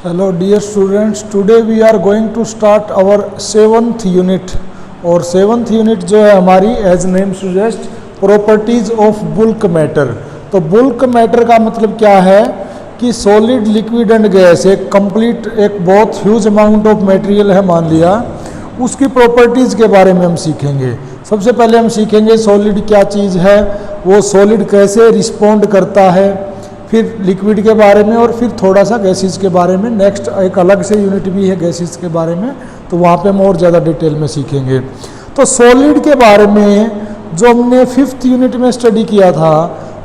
Hello dear students, today we are going to start our 7th unit और 7th unit जो है हमारी as name suggest properties of bulk matter. तो bulk matter का मतलब क्या है कि सॉलिड लिक्विड एंड गैस एक कंप्लीट एक बहुत ह्यूज अमाउंट ऑफ मटेरियल है मान लिया, उसकी प्रॉपर्टीज़ के बारे में हम सीखेंगे। सबसे पहले हम सीखेंगे सॉलिड क्या चीज़ है, वो सॉलिड कैसे रिस्पॉन्ड करता है, फिर लिक्विड के बारे में और फिर थोड़ा सा गैसेस के बारे में। नेक्स्ट एक अलग से यूनिट भी है गैसेस के बारे में, तो वहाँ पे हम और ज़्यादा डिटेल में सीखेंगे। तो सॉलिड के बारे में जो हमने 5th यूनिट में स्टडी किया था,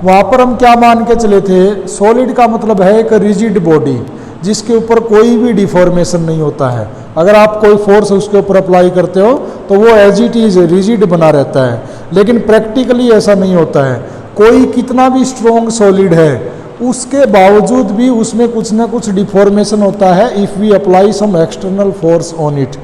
वहाँ पर हम क्या मान के चले थे, सॉलिड का मतलब है एक रिजिड बॉडी जिसके ऊपर कोई भी डिफॉर्मेशन नहीं होता है। अगर आप कोई फोर्स उसके ऊपर अप्लाई करते हो तो वो एज इट इज़ रिजिड बना रहता है, लेकिन प्रैक्टिकली ऐसा नहीं होता है। कोई कितना भी स्ट्रॉन्ग सॉलिड है उसके बावजूद भी उसमें कुछ ना कुछ डिफॉर्मेशन होता है if we apply some external force on it.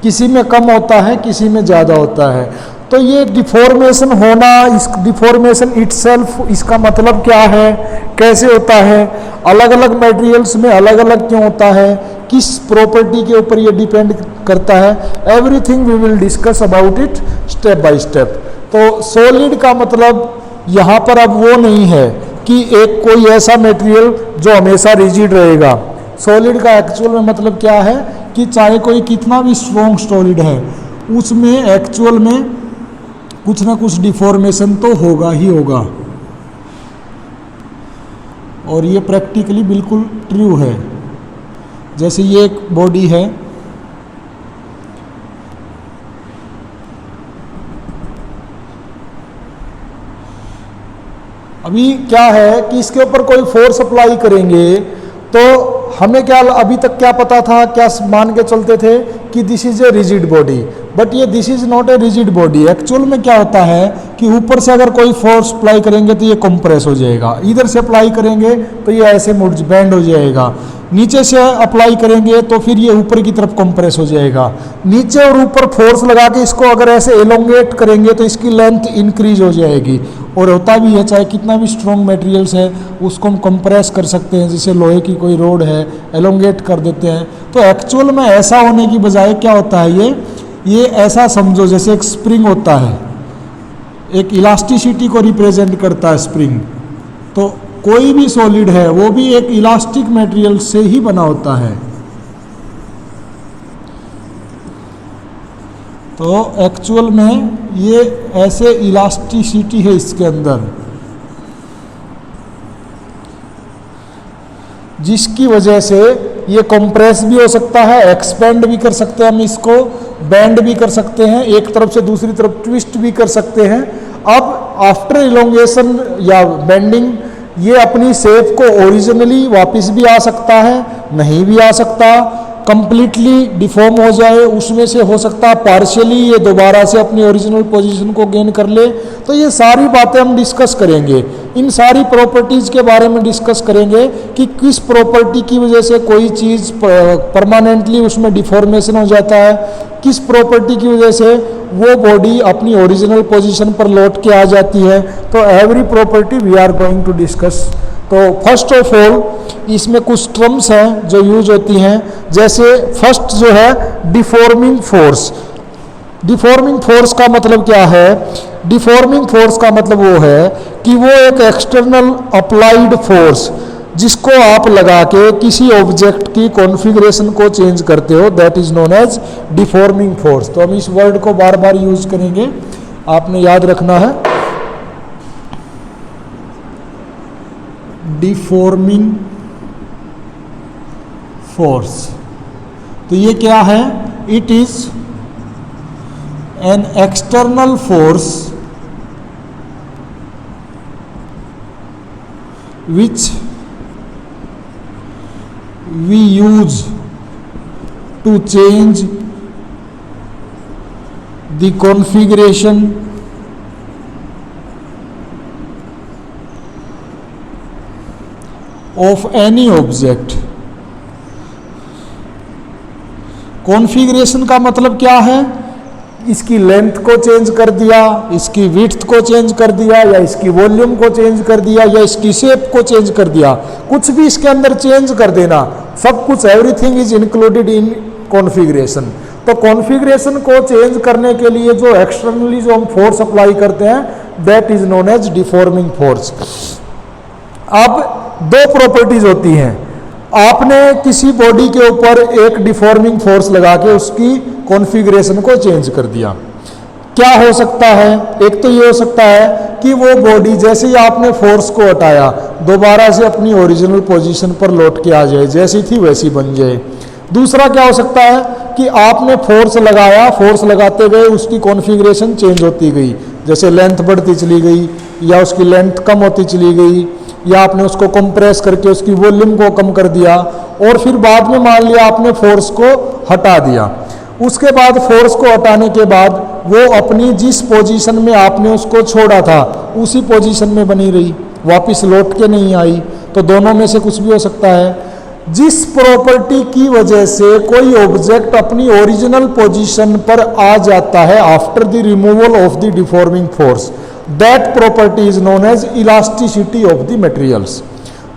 किसी में कम होता है, किसी में ज़्यादा होता है। तो ये डिफॉर्मेशन होना, इस डिफॉर्मेशन इटसेल्फ, इसका मतलब क्या है, कैसे होता है, अलग अलग मटेरियल्स में अलग अलग क्यों होता है, किस प्रॉपर्टी के ऊपर ये डिपेंड करता है, everything we will discuss about it step by step. तो सॉलिड का मतलब यहाँ पर अब वो नहीं है कि एक कोई ऐसा मटेरियल जो हमेशा रिजिड रहेगा। सॉलिड का एक्चुअल में मतलब क्या है कि चाहे कोई कितना भी स्ट्रॉन्ग सॉलिड है उसमें एक्चुअल में कुछ ना कुछ डिफॉर्मेशन तो होगा ही होगा, और ये प्रैक्टिकली बिल्कुल ट्रू है। जैसे ये एक बॉडी है, अभी क्या है कि इसके ऊपर कोई फोर्स अप्लाई करेंगे तो हमें क्या अभी तक क्या पता था, क्या मान के चलते थे कि this is a rigid body, but ये this is not a rigid body. Actual में क्या होता है कि ऊपर से अगर कोई फोर्स अप्लाई करेंगे तो ये कंप्रेस हो जाएगा, इधर से अप्लाई करेंगे तो ये ऐसे बेंड हो जाएगा, नीचे से अप्लाई करेंगे तो फिर ये ऊपर की तरफ कंप्रेस हो जाएगा। नीचे और ऊपर फोर्स लगा के इसको अगर ऐसे एलोंगेट करेंगे तो इसकी लेंथ इंक्रीज हो जाएगी, और होता भी है चाहे कितना भी स्ट्रॉन्ग मटेरियल्स है उसको हम कंप्रेस कर सकते हैं। जैसे लोहे की कोई रोड है, एलोंगेट कर देते हैं। तो एक्चुअल में ऐसा होने की बजाय क्या होता है, ये ऐसा समझो जैसे एक स्प्रिंग होता है, एक इलास्टिसिटी को रिप्रेजेंट करता है स्प्रिंग। तो कोई भी सॉलिड है वो भी एक इलास्टिक मटेरियल से ही बना होता है। तो एक्चुअल में ये ऐसे इलास्टिसिटी है इसके अंदर, जिसकी वजह से ये कंप्रेस भी हो सकता है, एक्सपेंड भी कर सकते हैं हम इसको, बेंड भी कर सकते हैं, एक तरफ से दूसरी तरफ ट्विस्ट भी कर सकते हैं। अब आफ्टर इलोंगेशन या बेंडिंग ये अपनी शेप को ओरिजिनली वापस भी आ सकता है, नहीं भी आ सकता, कंप्लीटली डिफॉर्म हो जाए, उसमें से हो सकता है पार्शियली ये दोबारा से अपनी ओरिजिनल पोजीशन को गेन कर ले। तो ये सारी बातें हम डिस्कस करेंगे, इन सारी प्रॉपर्टीज़ के बारे में डिस्कस करेंगे कि किस प्रॉपर्टी की वजह से कोई चीज़ परमानेंटली उसमें डिफॉर्मेशन हो जाता है, किस प्रॉपर्टी की वजह से वो बॉडी अपनी ओरिजिनल पोजीशन पर लौट के आ जाती है। तो every property we are going to discuss. तो फर्स्ट ऑफ ऑल इसमें कुछ टर्म्स हैं जो यूज होती हैं, जैसे फर्स्ट जो है डिफॉर्मिंग फोर्स। डिफॉर्मिंग फोर्स का मतलब क्या है, डिफॉर्मिंग फोर्स का मतलब वो है कि वो एक एक्सटर्नल अप्लाइड फोर्स जिसको आप लगा के किसी ऑब्जेक्ट की कॉन्फ़िगरेशन को चेंज करते हो, that is known as deforming force. तो हम इस वर्ड को बार बार यूज करेंगे, आपने याद रखना है, डिफॉर्मिंग फोर्स। तो ये क्या है, it is an external force which we use to change the configuration of any object। Configuration का मतलब क्या है इसकी लेंथ को चेंज कर दिया, इसकी विड्थ को चेंज कर दिया, या इसकी वॉल्यूम को चेंज कर दिया, या इसकी शेप को चेंज कर दिया, कुछ भी इसके अंदर चेंज कर देना, सब कुछ, everything is included in configuration. तो कॉन्फ़िगरेशन को चेंज करने के लिए जो एक्सटर्नली जो हम फोर्स अप्लाई करते हैं, that is known as deforming force. अब दो प्रॉपर्टीज होती हैं। आपने किसी बॉडी के ऊपर एक डिफॉर्मिंग फोर्स लगा के उसकी कॉन्फ़िगरेशन को चेंज कर दिया। क्या हो सकता है? एक तो ये हो सकता है कि वो बॉडी जैसे ही आपने फोर्स को हटाया दोबारा से अपनी ओरिजिनल पोजीशन पर लौट के आ जाए, जैसी थी वैसी बन जाए। दूसरा क्या हो सकता है कि आपने फोर्स लगाया, फोर्स लगाते गए उसकी कॉन्फ़िगरेशन चेंज होती गई, जैसे लेंथ बढ़ती चली गई या उसकी लेंथ कम होती चली गई, या आपने उसको कंप्रेस करके उसकी वॉल्यूम को कम कर दिया, और फिर बाद में मान लिया आपने फोर्स को हटा दिया। उसके बाद फोर्स को हटाने के बाद वो अपनी जिस पोजीशन में आपने उसको छोड़ा था उसी पोजीशन में बनी रही, वापस लौट के नहीं आई। तो दोनों में से कुछ भी हो सकता है। जिस प्रॉपर्टी की वजह से कोई ऑब्जेक्ट अपनी ओरिजिनल पोजीशन पर आ जाता है after the removal of the deforming force, that property is known as elasticity of the materials.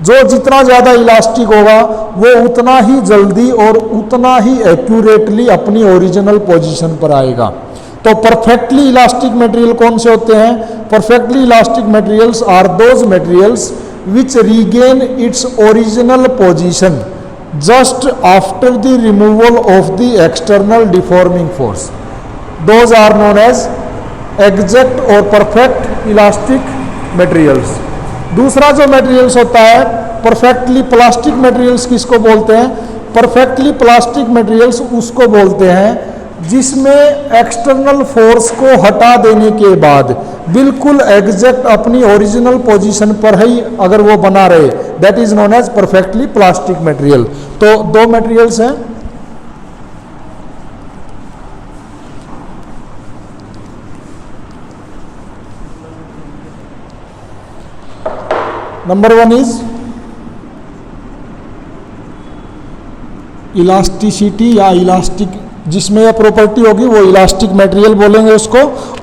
जो जितना ज़्यादा इलास्टिक होगा वो उतना ही जल्दी और उतना ही एक्यूरेटली अपनी ओरिजिनल पोजीशन पर आएगा। तो परफेक्टली इलास्टिक मटेरियल कौन से होते हैं? Perfectly elastic materials are those materials which regain its original position just after the removal of the external deforming force. Those are known as exact or perfect elastic materials. दूसरा जो materials होता है perfectly plastic materials, किसको बोलते हैं? Perfectly plastic materials उसको बोलते हैं जिसमें एक्सटर्नल फोर्स को हटा देने के बाद बिल्कुल एग्जैक्ट अपनी ओरिजिनल पोजीशन पर ही अगर वो बना रहे, that is known as perfectly plastic material. तो दो मटेरियल्स हैं, नंबर वन इज इलास्टिसिटी या इलास्टिक, जिसमें यह प्रॉपर्टी होगी वो इलास्टिक मटेरियल बोलेंगे उसको,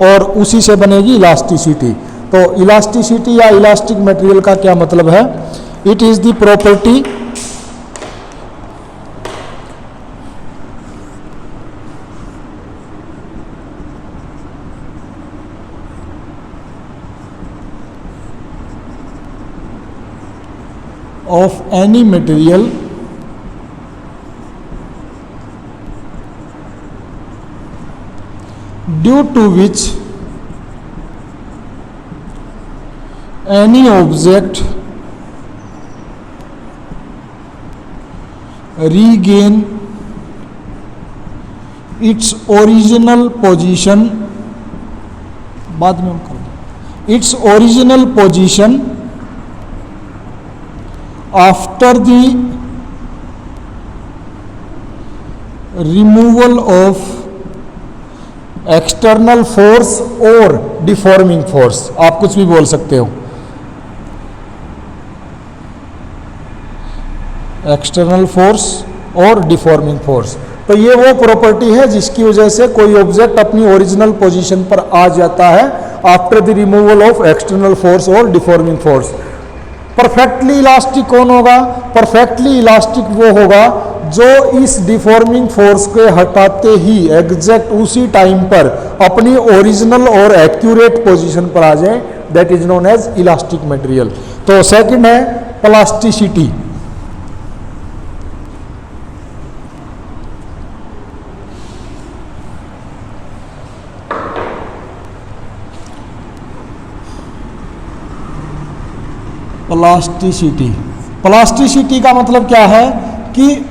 और उसी से बनेगी इलास्टिसिटी। तो इलास्टिसिटी या इलास्टिक मटेरियल का क्या मतलब है? It is the property of any material due to which any object regain its original position, बाद में हम कर दें, its original position after the removal of external force और डिफॉर्मिंग फोर्स, आप कुछ भी बोल सकते हो। एक्सटर्नल फोर्स और डिफॉर्मिंग फोर्स, तो ये वो प्रॉपर्टी है जिसकी वजह से कोई ऑब्जेक्ट अपनी ओरिजिनल पोजीशन पर आ जाता है after the removal of external force और डिफॉर्मिंग फोर्स। परफेक्टली इलास्टिक कौन होगा? परफेक्टली इलास्टिक वो होगा जो इस डिफॉर्मिंग फोर्स को हटाते ही एग्जैक्ट उसी टाइम पर अपनी ओरिजिनल और एक्यूरेट पोजीशन पर आ जाए, that is known as elastic material. तो सेकंड है प्लास्टिसिटी। प्लास्टिसिटी, प्लास्टिसिटी का मतलब क्या है कि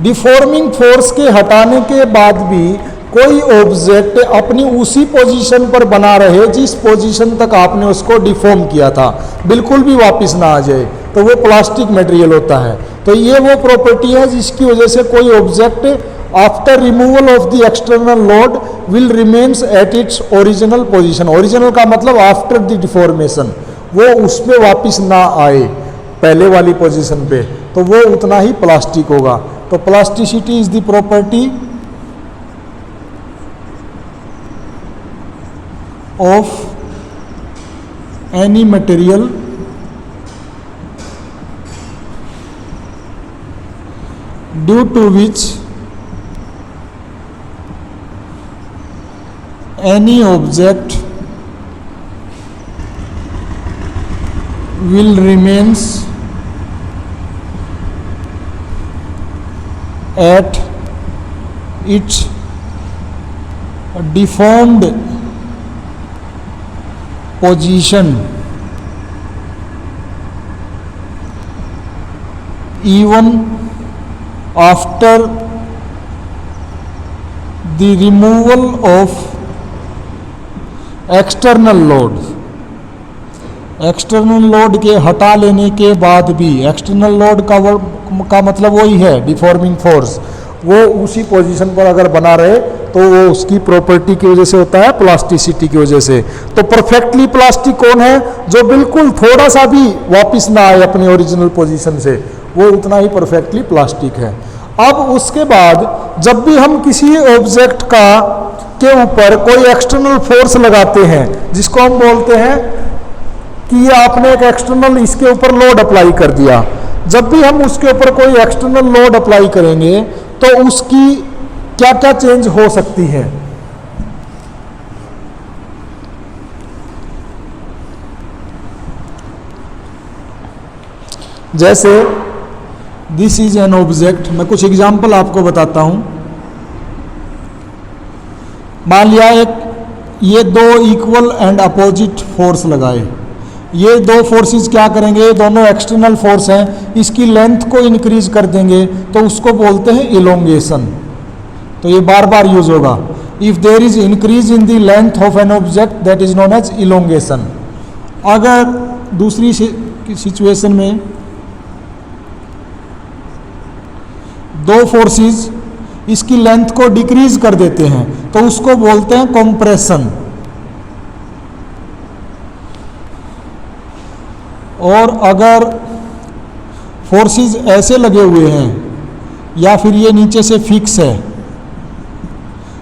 डिफॉर्मिंग फोर्स के हटाने के बाद भी कोई ऑब्जेक्ट अपनी उसी पोजीशन पर बना रहे जिस पोजीशन तक आपने उसको डिफॉर्म किया था, बिल्कुल भी वापस ना आ जाए, तो वो प्लास्टिक मटेरियल होता है। तो ये वो प्रॉपर्टी है जिसकी वजह से कोई object after removal of the external load will remains at its original position. Original का मतलब आफ्टर द डिफॉर्मेशन, वो उस पर वापिस ना आए पहले वाली पोजीशन पे, तो वो उतना ही प्लास्टिक होगा। तो plasticity is the property of any material due to which any object will remains at its deformed position even after the removal of external load. External load के हटा लेने के बाद भी, एक्सटर्नल लोड का मतलब वही है डिफॉर्मिंग फोर्स, वो उसी पोजीशन पर अगर बना रहे तो वो उसकी प्रॉपर्टी की वजह से होता है, प्लास्टिसिटी की वजह से। तो परफेक्टली प्लास्टिक कौन है? जो बिल्कुल थोड़ा सा भी वापस ना आए अपनी ओरिजिनल पोजीशन से, वो उतना ही परफेक्टली प्लास्टिक है। अब उसके बाद जब भी हम किसी ऑब्जेक्ट के ऊपर कोई एक्सटर्नल फोर्स लगाते हैं, जिसको हम बोलते हैं कि ये आपने एक एक्सटर्नल इसके ऊपर लोड अप्लाई कर दिया, जब भी हम उसके ऊपर कोई एक्सटर्नल लोड अप्लाई करेंगे तो उसकी क्या क्या चेंज हो सकती है। जैसे दिस इज एन ऑब्जेक्ट, मैं कुछ एग्जांपल आपको बताता हूं। मान लिया ये दो इक्वल एंड अपोजिट फोर्स लगाए, ये दो फोर्सेस क्या करेंगे, दोनों एक्सटर्नल फोर्स हैं, इसकी लेंथ को इंक्रीज कर देंगे तो उसको बोलते हैं इलोंगेशन। तो ये बार बार यूज होगा। If there is increase in the length of an object that is known as elongation. अगर दूसरी सिचुएशन में दो फोर्सेस इसकी लेंथ को डिक्रीज कर देते हैं तो उसको बोलते हैं कंप्रेशन। और अगर फोर्सेस ऐसे लगे हुए हैं या फिर ये नीचे से फिक्स है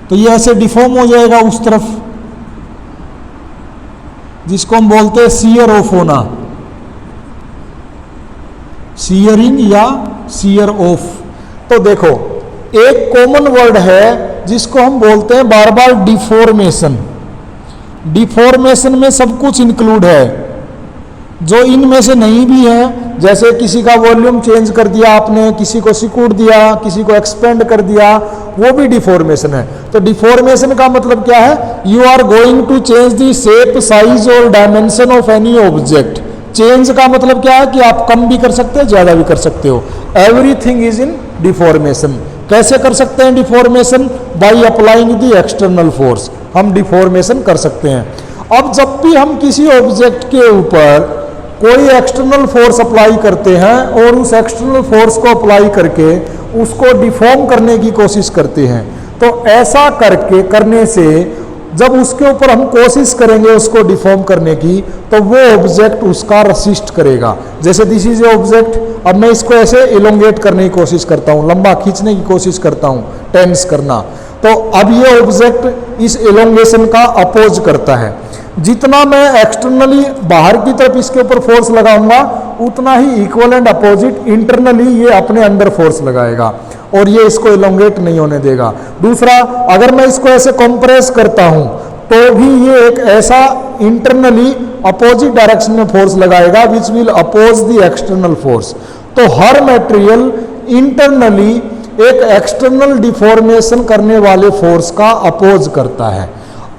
तो ये ऐसे डिफॉर्म हो जाएगा उस तरफ, जिसको हम बोलते हैं शियर ऑफ होना, शियरिंग या शियर ऑफ। तो देखो एक कॉमन वर्ड है जिसको हम बोलते हैं बार बार डिफॉर्मेशन। डिफॉर्मेशन में सब कुछ इंक्लूड है, जो इनमें से नहीं भी है, जैसे किसी का वॉल्यूम चेंज कर दिया आपने, किसी को सिकुड़ दिया, किसी को एक्सपेंड कर दिया, वो भी डिफॉर्मेशन है। तो डिफॉर्मेशन का मतलब क्या है? You are going to change the shape, size और dimension of any object. Change का मतलब क्या है कि आप कम भी कर सकते हो, ज्यादा भी कर सकते हो। Everything is in deformation. कैसे कर सकते हैं deformation? By applying the external force हम डिफॉर्मेशन कर सकते हैं। अब जब भी हम किसी ऑब्जेक्ट के ऊपर कोई एक्सटर्नल फोर्स अप्लाई करते हैं और उस एक्सटर्नल फोर्स को अप्लाई करके उसको डिफॉर्म करने की कोशिश करते हैं, तो ऐसा करने से जब उसके ऊपर हम कोशिश करेंगे उसको डिफॉर्म करने की, तो वो ऑब्जेक्ट उसका रेसिस्ट करेगा। जैसे दिस इज ए ऑब्जेक्ट, अब मैं इसको ऐसे इलोंगेट करने की कोशिश करता हूँ, लंबा खींचने की कोशिश करता हूँ, टेंस करना, तो अब ये ऑब्जेक्ट इस इलोंगेशन का अपोज करता है। जितना मैं एक्सटर्नली बाहर की तरफ इसके ऊपर फोर्स लगाऊंगा उतना ही इक्वल एंड अपोजिट इंटरनली ये अपने अंदर फोर्स लगाएगा और ये इसको इलोंगेट नहीं होने देगा। दूसरा, अगर मैं इसको ऐसे कंप्रेस करता हूं तो भी ये एक ऐसा इंटरनली अपोजिट डायरेक्शन में फोर्स लगाएगा which will oppose the external force. तो हर मटेरियल इंटरनली एक एक्सटर्नल डिफॉर्मेशन करने वाले फोर्स का अपोज करता है।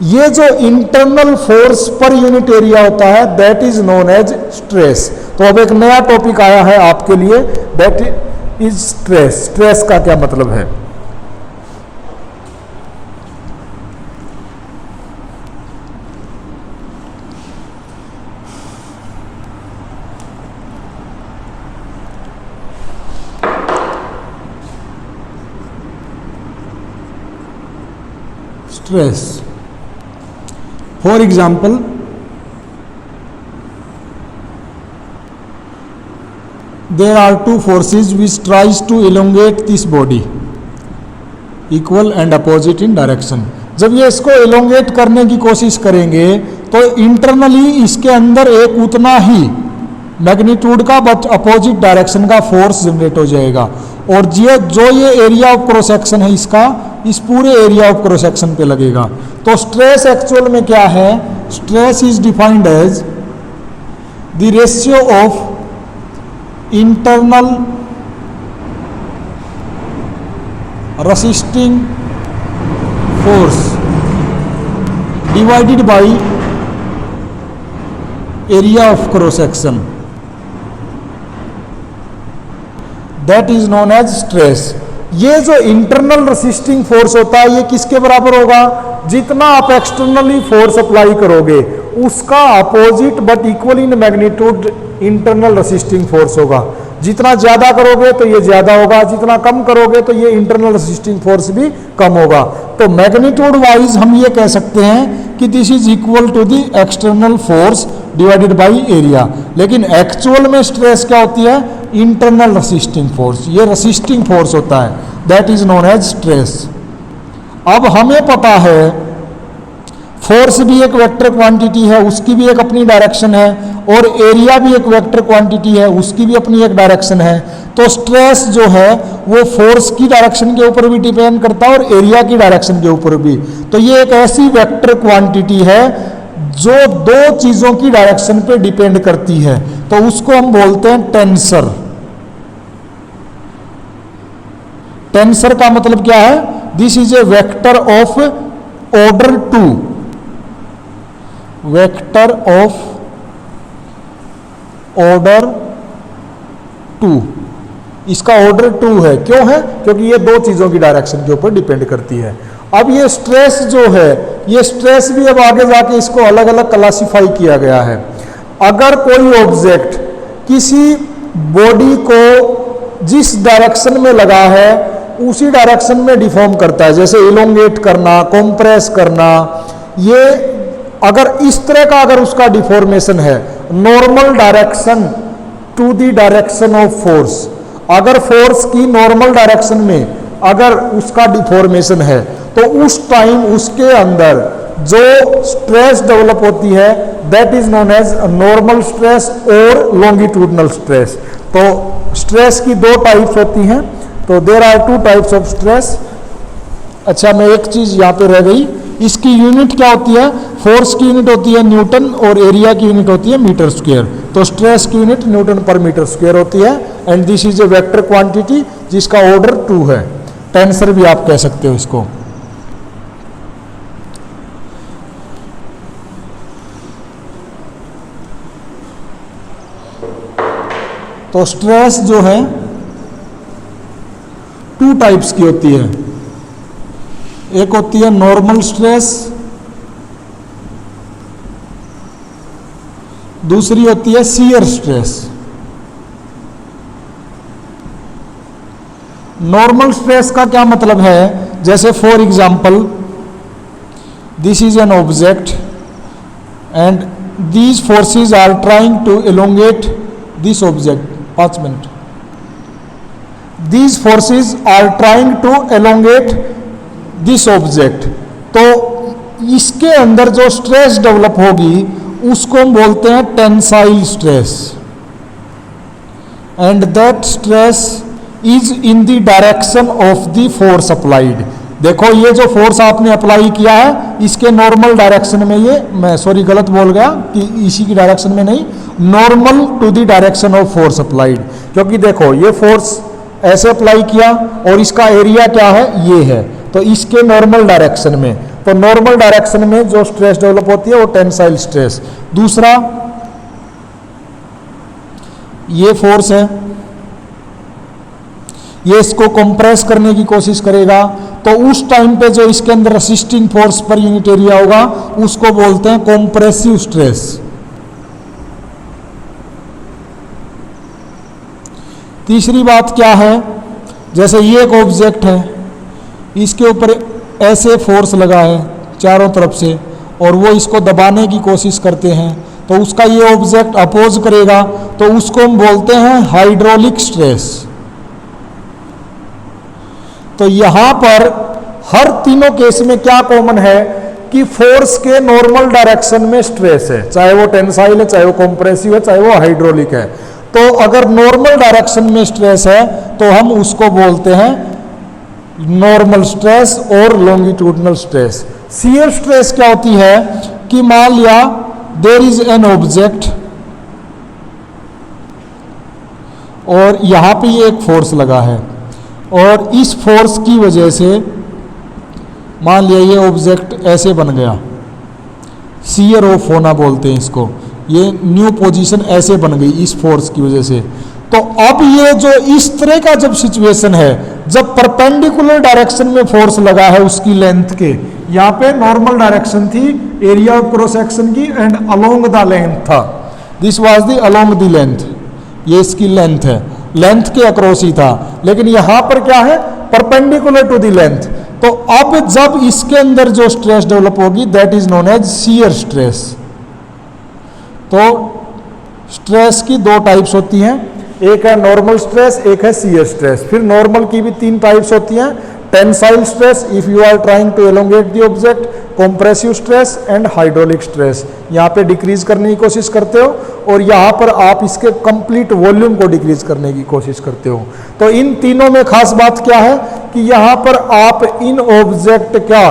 ये जो इंटरनल फोर्स पर यूनिट एरिया होता है that is known as stress. तो अब एक नया टॉपिक आया है आपके लिए, दैट इज स्ट्रेस। स्ट्रेस का क्या मतलब है? Stress, for example, there are two forces which tries to elongate this body, equal and opposite in direction. जब ये इसको एलोंगेट करने की कोशिश करेंगे तो इंटरनली इसके अंदर एक उतना ही मैग्नीट्यूड का बट अपोजिट डायरेक्शन का फोर्स जनरेट हो जाएगा, और जो ये एरिया ऑफ क्रॉस सेक्शन है इसका, इस पूरे एरिया ऑफ क्रॉस सेक्शन पे लगेगा। तो स्ट्रेस एक्चुअल में क्या है? Stress is defined as the ratio of internal resisting force divided by area of cross section, that is known as stress. ये जो इंटरनल रेसिस्टिंग फोर्स होता है ये किसके बराबर होगा? जितना आप एक्सटर्नली फोर्स अप्लाई करोगे उसका opposite but equal in magnitude internal resisting force होगा। जितना ज्यादा करोगे तो ये ज्यादा होगा, जितना कम करोगे तो ये इंटरनल रेसिस्टिंग फोर्स भी कम होगा। तो मैग्नीट्यूड वाइज हम ये कह सकते हैं कि this is equal to the external force divided by area. लेकिन एक्चुअल में स्ट्रेस क्या होती है? Internal resisting force. ये रेसिस्टिंग फोर्स होता है, that is known as stress. अब हमें पता है फोर्स भी एक वेक्टर क्वांटिटी है, उसकी भी एक अपनी डायरेक्शन है, और एरिया भी एक वेक्टर क्वांटिटी है, उसकी भी अपनी एक डायरेक्शन है। तो स्ट्रेस जो है वो फोर्स की डायरेक्शन के ऊपर भी डिपेंड करता है और एरिया की डायरेक्शन के ऊपर भी। तो ये एक ऐसी वेक्टर क्वांटिटी है जो दो चीजों की डायरेक्शन पे डिपेंड करती है, तो उसको हम बोलते हैं टेंसर। टेंसर का मतलब क्या है? This is A vector of order 2, vector of order 2। इसका ऑर्डर 2 है, क्यों है? क्योंकि ये दो चीजों की डायरेक्शन के ऊपर डिपेंड करती है। अब ये स्ट्रेस जो है, ये स्ट्रेस भी अब आगे जाके इसको अलग अलग क्लासिफाई किया गया है। अगर कोई ऑब्जेक्ट किसी बॉडी को जिस डायरेक्शन में लगा है उसी डायरेक्शन में डिफॉर्म करता है, जैसे इलोंगेट करना, कॉम्प्रेस करना, ये अगर इस तरह का अगर उसका डिफॉर्मेशन है, normal direction to the direction of force, अगर फोर्स की नॉर्मल डायरेक्शन में अगर उसका डिफॉर्मेशन है तो उस टाइम उसके अंदर जो स्ट्रेस डेवलप होती है that is known as normal stress और लॉन्गिट्यूडनल स्ट्रेस। तो स्ट्रेस की दो टाइप्स होती हैं, तो there are 2 types of stress. अच्छा, मैं एक चीज यहां पे रह गई, इसकी यूनिट क्या होती है? फोर्स की यूनिट होती है न्यूटन और एरिया की यूनिट होती है मीटर स्क्वायर। तो स्ट्रेस की यूनिट न्यूटन पर मीटर स्क्वायर होती है, and this is A vector quantity जिसका ऑर्डर 2 है। टेंसर भी आप कह सकते हो इसको। तो स्ट्रेस जो है 2 टाइप्स की होती है। एक होती है नॉर्मल स्ट्रेस, दूसरी होती है शियर स्ट्रेस। नॉर्मल स्ट्रेस का क्या मतलब है? जैसे for example this is an object and these forces are trying to elongate this object. 5 minute. These forces are trying to elongate this object। तो इसके अंदर जो स्ट्रेस डेवलप होगी उसको हम बोलते हैं tensile stress, and that stress is in the direction of the force applied. देखो ये जो फोर्स आपने अप्लाई किया है इसके नॉर्मल डायरेक्शन में, ये मैं सॉरी गलत बोल गया कि इसी की डायरेक्शन में नहीं, normal to the direction of force applied. क्योंकि देखो ये फोर्स ऐसे अप्लाई किया और इसका एरिया क्या है? ये है, तो इसके नॉर्मल डायरेक्शन में, तो नॉर्मल डायरेक्शन में जो स्ट्रेस डेवलप होती है वो टेंसाइल स्ट्रेस। दूसरा ये फोर्स है, ये इसको कंप्रेस करने की कोशिश करेगा, तो उस टाइम पे जो इसके अंदर रेसिस्टिंग फोर्स पर यूनिट एरिया होगा उसको बोलते हैं कंप्रेसिव स्ट्रेस। तीसरी बात क्या है? जैसे ये एक ऑब्जेक्ट है, इसके ऊपर ऐसे फोर्स लगा है चारों तरफ से और वो इसको दबाने की कोशिश करते हैं, तो उसका ये ऑब्जेक्ट अपोज करेगा, तो उसको हम बोलते हैं हाइड्रोलिक स्ट्रेस। तो यहां पर हर तीनों केस में क्या कॉमन है कि फोर्स के नॉर्मल डायरेक्शन में स्ट्रेस है, चाहे वो टेंसाइल है, चाहे वो कंप्रेसिव है, चाहे वो हाइड्रोलिक है। तो अगर नॉर्मल डायरेक्शन में स्ट्रेस है तो हम उसको बोलते हैं नॉर्मल स्ट्रेस और लॉन्गिट्यूडनल स्ट्रेस। शियर स्ट्रेस क्या होती है कि मान लिया देयर इज एन ऑब्जेक्ट और यहां पे ये एक फोर्स लगा है और इस फोर्स की वजह से मान लिया ये ऑब्जेक्ट ऐसे बन गया, शियर ऑफ होना बोलते हैं इसको, ये न्यू पोजीशन ऐसे बन गई इस फोर्स की वजह से। तो अब ये जो इस तरह का जब सिचुएशन है, जब परपेंडिकुलर डायरेक्शन में फोर्स लगा है उसकी लेंथ के, यहाँ पे नॉर्मल डायरेक्शन थी एरिया ऑफ क्रॉस सेक्शन की एंड अलोंग द लेंथ था, this was the along the length, ये इसकी लेंथ है, लेंथ के अक्रॉस ही था, लेकिन यहां पर क्या है परपेंडिकुलर टू द लेंथ। तो अब जब इसके अंदर जो स्ट्रेस डेवलप होगी that is known as shear stress. तो स्ट्रेस की दो टाइप्स होती हैं, एक है नॉर्मल स्ट्रेस, एक है शियर स्ट्रेस। फिर नॉर्मल की भी तीन टाइप्स होती हैं, tensile stress if you are trying to elongate the object, compressive stress and hydraulic stress, यहाँ पे डिक्रीज करने की कोशिश करते हो और यहाँ पर आप इसके कंप्लीट वॉल्यूम को डिक्रीज करने की कोशिश करते हो। तो इन तीनों में खास बात क्या है कि यहाँ पर आप इन ऑब्जेक्ट क्या,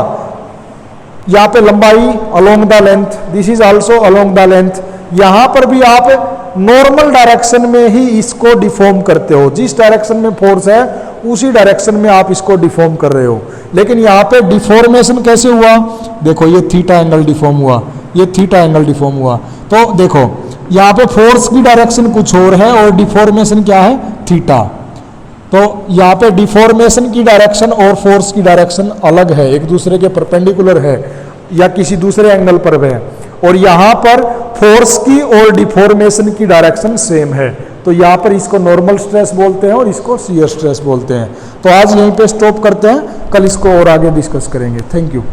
यहाँ पे लंबाई along the length, this is also along the length, यहाँ पर भी आप नॉर्मल डायरेक्शन में ही इसको डिफॉर्म करते हो, जिस डायरेक्शन में फोर्स है उसी डायरेक्शन में आप इसको डिफॉर्म कर रहे हो। लेकिन यहाँ पे डिफॉर्मेशन कैसे हुआ, देखो ये थीटा एंगल डिफॉर्म हुआ, ये थीटा एंगल डिफॉर्म हुआ। तो देखो यहाँ पे फोर्स की डायरेक्शन कुछ और है और डिफॉर्मेशन क्या है थीटा। तो यहाँ पे डिफॉर्मेशन की डायरेक्शन और फोर्स की डायरेक्शन अलग है, एक दूसरे के परपेंडिकुलर है या किसी दूसरे एंगल पर है, और यहाँ पर फोर्स की और डिफॉर्मेशन की डायरेक्शन सेम है। तो यहाँ पर इसको नॉर्मल स्ट्रेस बोलते हैं और इसको शियर स्ट्रेस बोलते हैं। तो आज यहीं पे स्टॉप करते हैं, कल इसको और आगे डिस्कस करेंगे। Thank you.